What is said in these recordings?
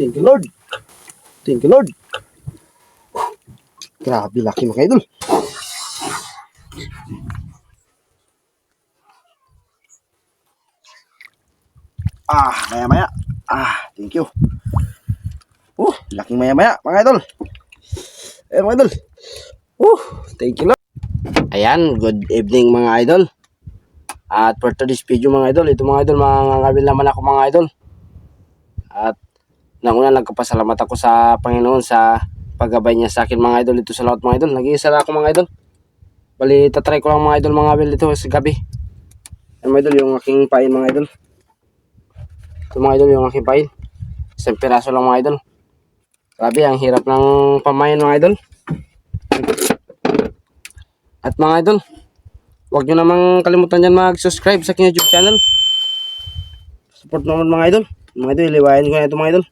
Thank you, Lord. Thank you, Lord. Grabe, laki mga idol. Maya-maya. Thank you. Laking maya-maya, mga idol. Mga idol. Thank you, Lord. Ayan, good evening, mga idol. At for today's video, mga idol, ito mga idol, mangangabil naman ako, mga idol. At nanguna, nagkapasalamat ako sa Panginoon sa paggabay niya sa akin, mga idol. Ito sa lahat, mga idol. Nag-iisa ako, mga idol. Bali, tatry ko lang, mga idol, mga abil dito sa gabi. Ayan, mga idol, yung aking pain, mga idol. Ito, mga idol, yung aking pain. Isang piraso lang, mga idol. Grabe, ang hirap ng pamain, mga idol. At mga idol, huwag nyo namang kalimutan dyan mag-subscribe sa aking YouTube channel. Support naman, mga idol. Mga idol, iliwayan ko na ito, mga idol.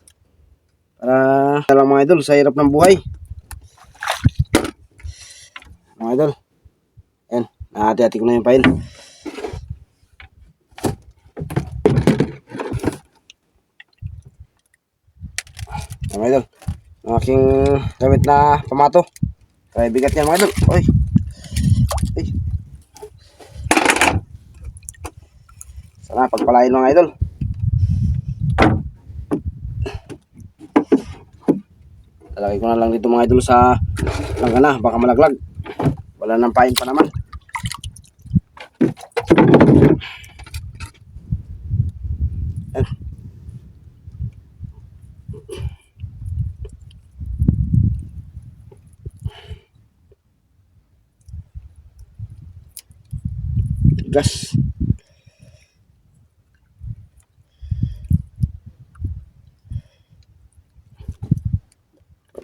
Para lang, mga idol, sa hirap ng buhay. Mga idol. Ayan, nahati-hati ko na yung pain. Mga idol, ang aking gamit na pamato. Kaya bigat yan, mga idol. Oy. Sana pagpalain, mga idol. Lalagay ko na lang dito, mga idol, sa langgana. Baka malaglag. Wala nang pain pa naman. Ayan. Gas.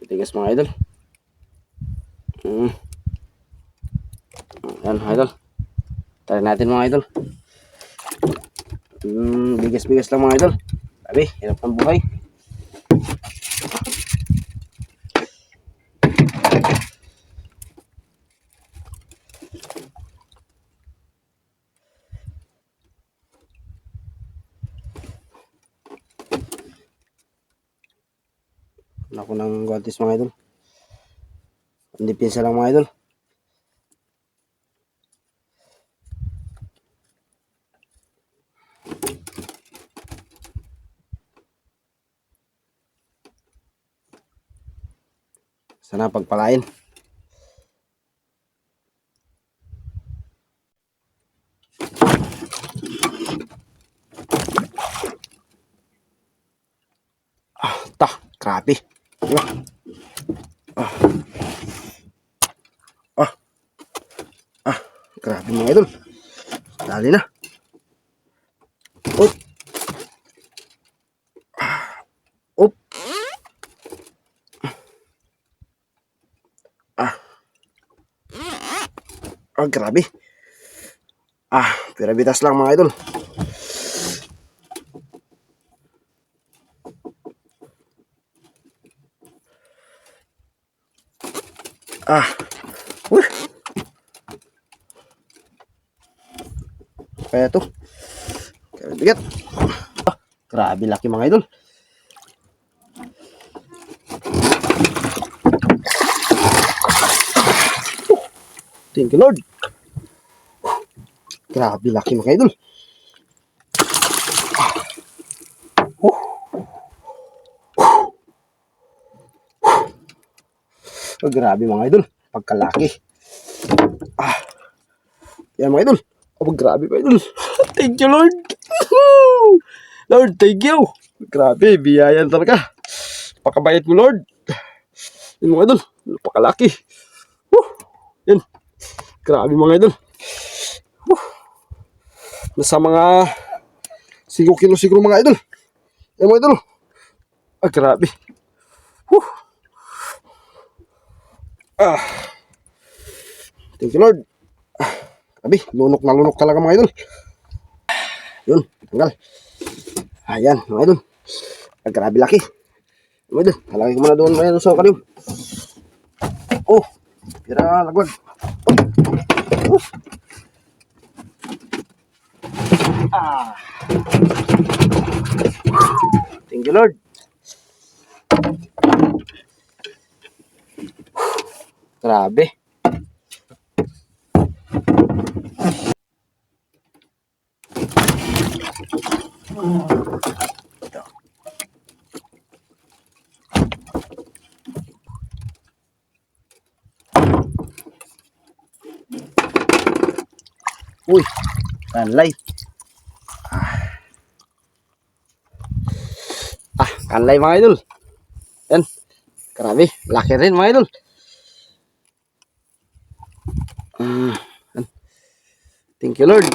Tigas, mga idol. Ayan, mga idol. Try natin, mga idol. Bigas-bigas lang, mga idol. Sabi, hirap ng buhay. Ako ng guantes, mga idol. Hindi pinsa lang, mga idol. Sana pagpalain. Grabe. Grabe, mga idol. Dali na. Op. Op. Grabe. Pirabitas lang, mga idol. Kaya ito. Kaya bigat. Grabe, laki, mga idol. Thank you, Lord. Grabe, laki, mga idol. Grabe, mga idol. Pagkalaki. Yan, mga idol. Grabe, mga idol. Thank you, Lord. Lord, thank you. Grabe, biyayan talaga. Pakabait mo, Lord. Yan, mga idol. Pakalaki. Yan. Grabe, mga idol. Nasa mga 5 kilo siguro, mga idol. Yan, mga idol. Grabe. Thank you, Lord. Grabe, lunok na lunok talaga, mga idol. Yun, tanggal. Ayan, mga idol. Grabe, laki. Mga idol, halagay ko muna doon, mga idol, sa kalim. Pira lagwag. Thank you, Lord. Grabe. Uy, kanlay. Kanlay mga idol. Yan. Grabe, laki rin mga idol. Yan. Thank you Lord.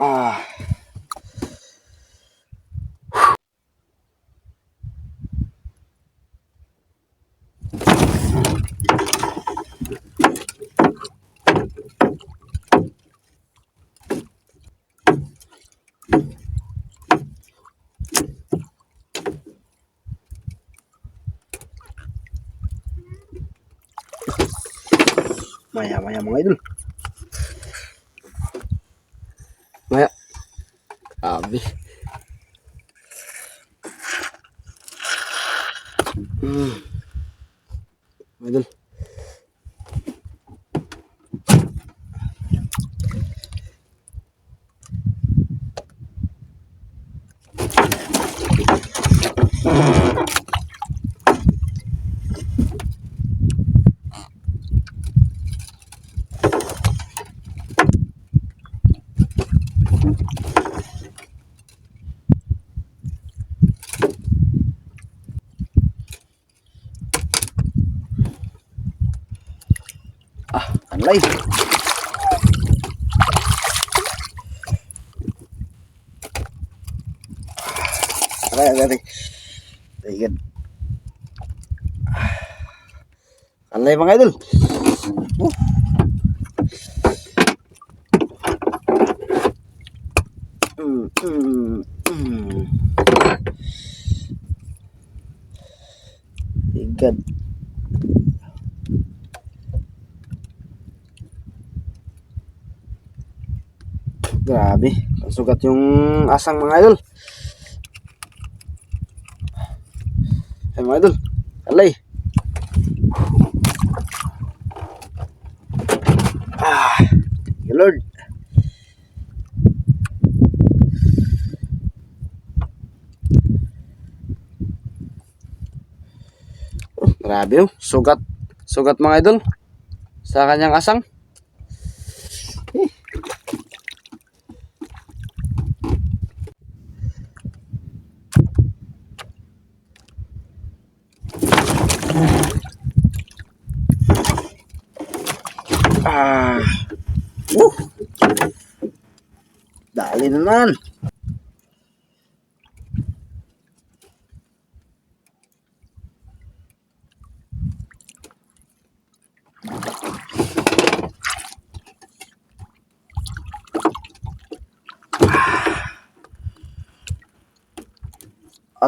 Ah. Maya-maya mga idol. Maya. Grabe. Idol. Kanlay. Aray. Ayan. Kanlay mga idol. Igan. Grabe, ang sugat yung asang mga idol. Ay mga idol, kalay. Thank you Lord. Grabe oh, sugat mga idol sa kanyang asang. Dali naman.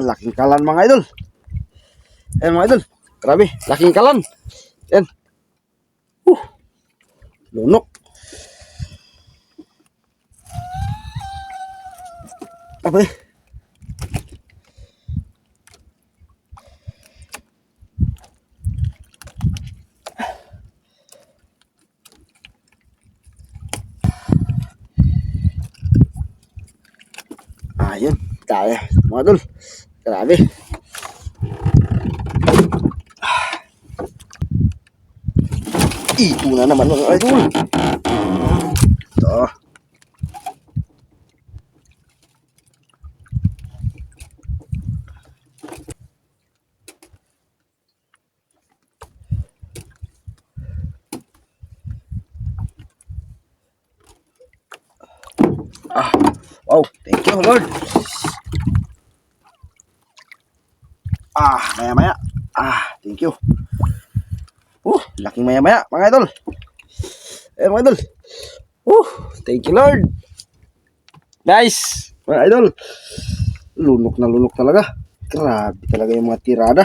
Laking kalan mga idol. Mga idol, grabe, laking kalan. Yan. Lunok. Apa eh? Ayun, kaya mga idol. Grabe. Ito na naman mga idol. Ito. Wow, thank you Lord. Maya-maya. Thank you. Laking maya-maya mga idol. Mga idol. Thank you Lord. Nice. Mga idol. Lunok na lunok talaga. Grabe talaga yung mga tirada.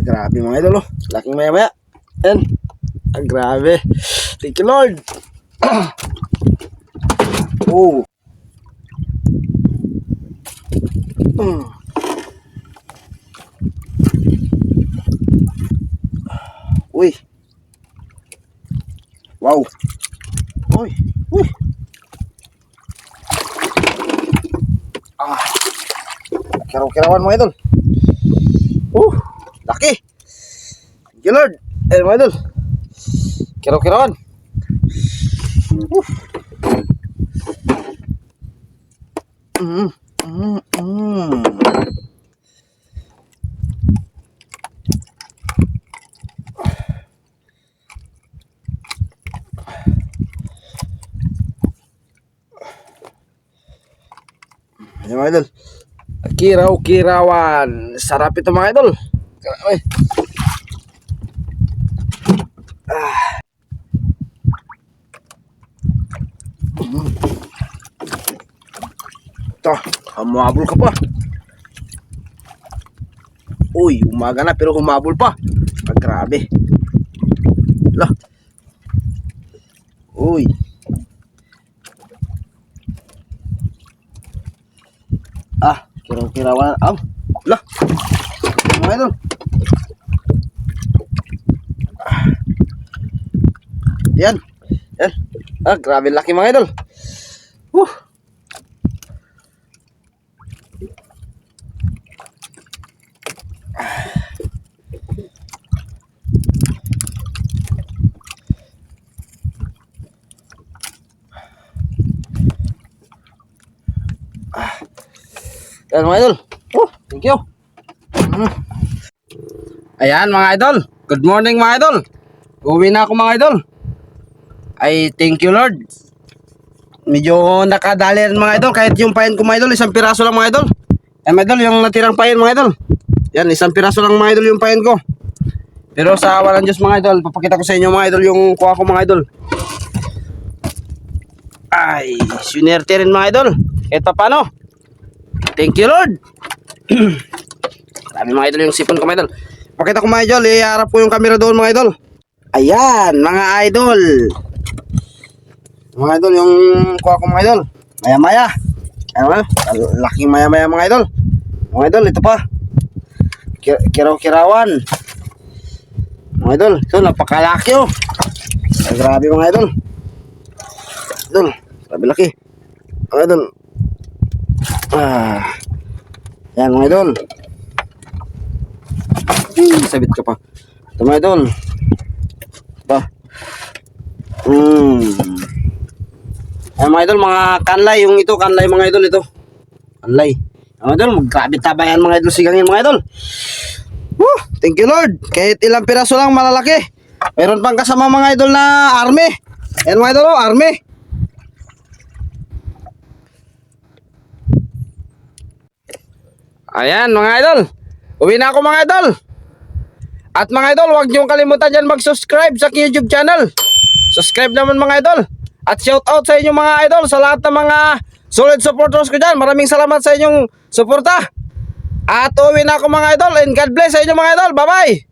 Grabe mga idol, oh. Laking maya-maya. Ayan. Grabe. Thank you, Lord. Oh. Uy. Wow. Uy. Uy. Kiraw-kirawan mga idol. Laki. Thank you, Lord. Mga idol. Kiraw-kirawan. Ayan mga idol. Kiraw-kirawan. Sarap ito mga idol. Uy. Ito, humabol ka pa. Uy, umaga na pero humabol pa. Grabe. Lah. Uy. Kiraw-kirawan. Lah. Mga idol. Yan. Yan. Grabe laki mga idol. Yan mga idol. Thank you. Ayan mga idol. Good morning mga idol. Uwi na ako mga idol. Ay thank you Lord. Medyo nakadali rin mga idol. Kahit yung pain ko mga idol, isang piraso lang mga idol. Ayan mga idol, yung natirang pain mga idol. Yan, isang piraso lang mga idol yung pain ko. Pero sa awa ng Diyos mga idol, papakita ko sa inyo mga idol yung kuha ko mga idol. Ay, sunerte rin mga idol. Ito paano? Thank you Lord. Dami mga idol yung sipon ko mga idol. Pakita ko mga idol, iharap ko yung camera doon mga idol. Ayan mga idol. Mga idol yung kuha ko mga idol. Maya-maya. Ayan, laking maya-maya mga idol. Mga idol, ito pa. Kiraw-kirawan. Mga idol, ito napakalaki oh. Ay, grabe mga idol. Idol, grabe laki. Mga idol. Yan mga idol. Sabit ka pa. Ito mga idol. Ba. Ayan mga idol, mga kanlay. Yung ito, kanlay mga idol ito. Kanlay. Mga idol, maggrabe tabayan mga idol sigangin mga idol. Thank you Lord. Kahit ilang piraso lang malalaki. Meron pang kasama mga idol na army. Ayan mga idol, army. Ayan mga idol. Uwi na ako mga idol. At mga idol, huwag niyong kalimutan dyan mag-subscribe sa aking YouTube channel. Subscribe naman mga idol. At shout out sa inyo mga idol, sa lahat ng mga solid supporters ko dyan. Maraming salamat sa inyong suporta. At uwi na ako mga idol, and God bless sa inyo mga idol. Bye bye.